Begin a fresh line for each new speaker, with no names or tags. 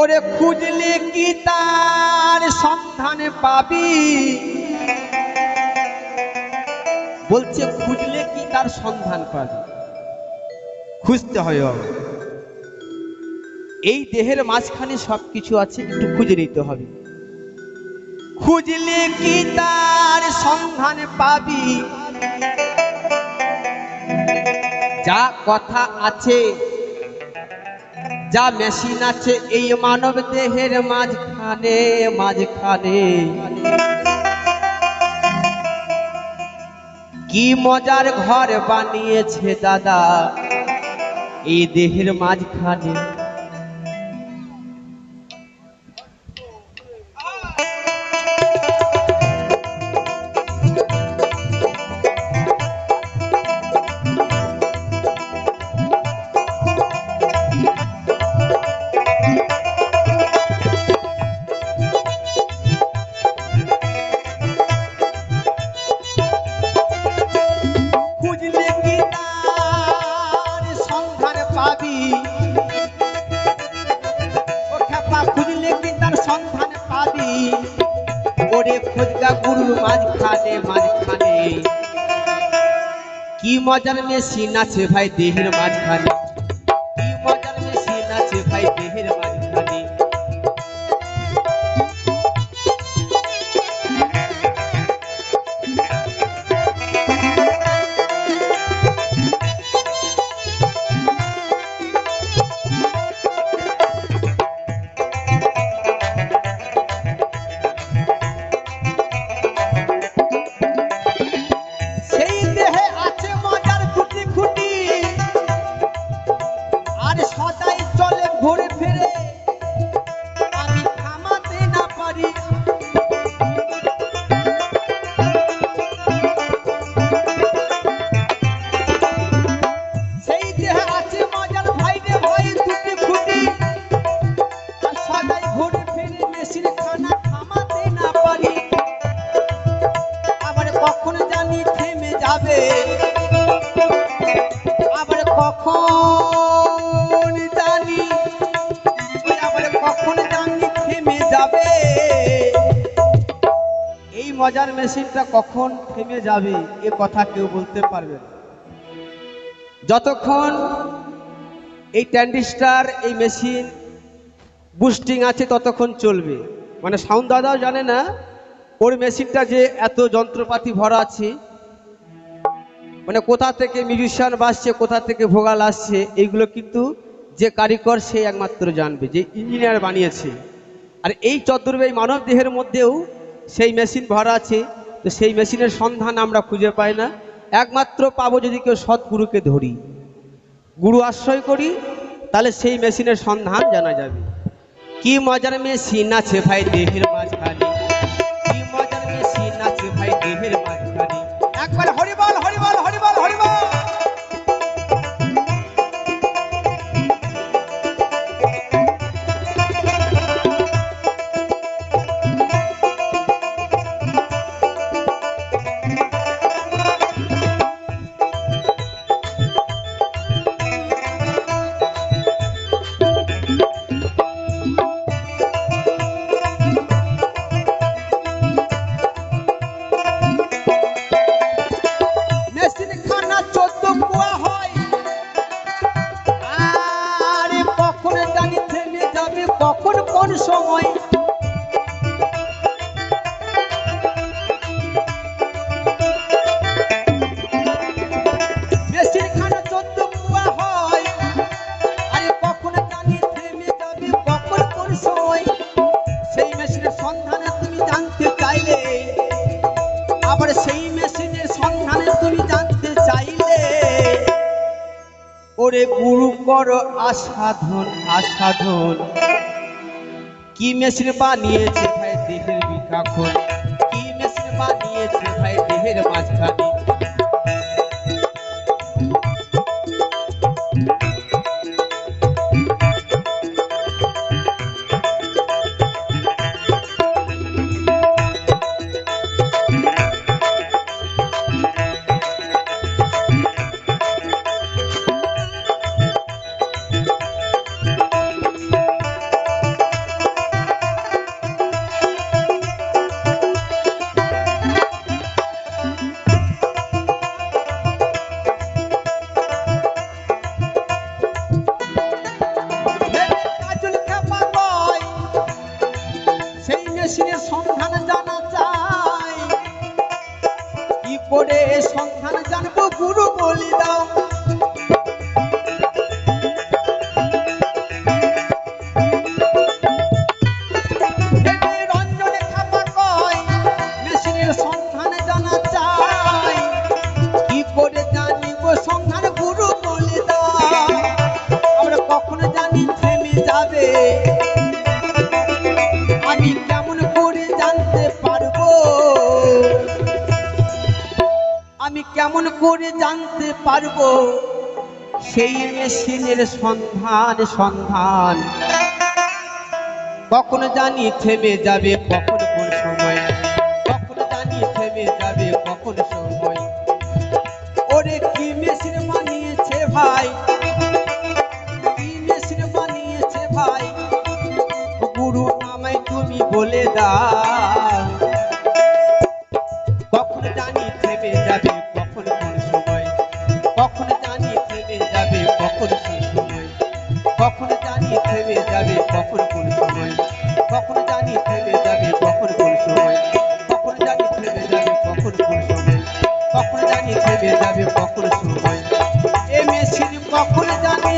ওরে খুঁজলে কি তার সন্ধান পাবি, বলছে খুঁজলে কি তার সন্ধান পাবি। খুঁজতে হয়, এই দেহের মাঝখানে সবকিছু আছে, একটু খুঁজে নিতে হবে। খুঁজলে কি তার সন্ধান পাবি, যা কথা আছে, যা মেশিন আছে এই মানব দেহের মাঝখানে মাঝখানে, কি মজার ঘর বানিয়েছে দাদা এই দেহের মাঝখানে। গুরুর মাঝখানে মাঝখানে কি মজার মেশিন আছে ভাই দেহের মাঝখানে, কি মজার মেশিন আছে ভাই দেহের মাঝখানে। আবার কখন জানি থেমে যাবে, এই মজার মেশিনটা কখন থেমে যাবে এ কথা কেউ বলতে পারবে না। যতক্ষণ এই ট্রানজিস্টর এই মেশিন বুস্টিং আছে ততক্ষণ চলবে। মানে সাউন্ড দাদাও জানে না ওর মেশিনটা যে এত যন্ত্রপাতি ভরা আছে, মানে কোথা থেকে মিউজিশিয়ান বাজছে, কোথা থেকে ভোগাল আসছে, এইগুলো কিন্তু যে কারিগর সে একমাত্র জানবে, যে ইঞ্জিনিয়ার বানিয়েছে। আর এই চতুর্বেই মানব দেহের মধ্যেও সেই মেশিন ভরা আছে, তো সেই মেশিনের সন্ধান আমরা খুঁজে পাই না। একমাত্র পাবো যদি কেউ সৎগুরুকে ধরি, গুরু আশ্রয় করি, তাহলে সেই মেশিনের সন্ধান জানা যাবে। কি মজার মেশিন আছে ভাই দেহের মাঝখানে, কি মজার মেশিন আছে ভাই দেহের মাঝখানে। একবার হরিবল হরিবল হরিবল হরিবল। কখন কোন সময় মেশিন খানা 14 কুয়া হয়, আরে কখন জানি থেমে যাবে কখন কোন সময়। সেই মেশিনের সন্ধানে তুমি জানতে চাইলে, আবার সেই মেশিনের সন্ধানে তুমি জানতে চাইলে, ওরে গুরু কর আসাধন আসাধন। কি মেশিন বানিয়েছে ভাই দেহের বিকাখন, কি মেশিন বানিয়েছে ভাই দেহের মাঝখানে। জানবো গুরু বলে দাও। রঞ্জনে খাপা কয় মেশিনের সন্ধান জানা চাই, কি করে জানিব সন্ধান গুরু বলে দাও। আমরা কখন জানি থেমে যাবে, আমি কেমন করে জানতে পারবো, আমি কেমন করে জানতে পারবো সেই মেশিনের সন্ধান সন্ধান। কখন জানি থেমে যাবে কখন কোন সময়, কখন জানি থেমে যাবে কখন সময়। ওরে কি মেশিন বানিয়েছে ভাই, কি মেশিন বানিয়েছে ভাই, গুরু আমায় তুমি বলে দাও। কখন জানি থেমে যাবে কখন কোন সময়, কখন জানি থেমে যাবে কখন কোন সময়, কখন জানি থেমে যাবে কখন কোন সময়, কখন জানি থেমে যাবে কখন কোন সময়, কখন জানি থেমে যাবে কখন কোন সময়, কখন জানি থেমে যাবে কখন সময়। এ মেশিন কখন জানি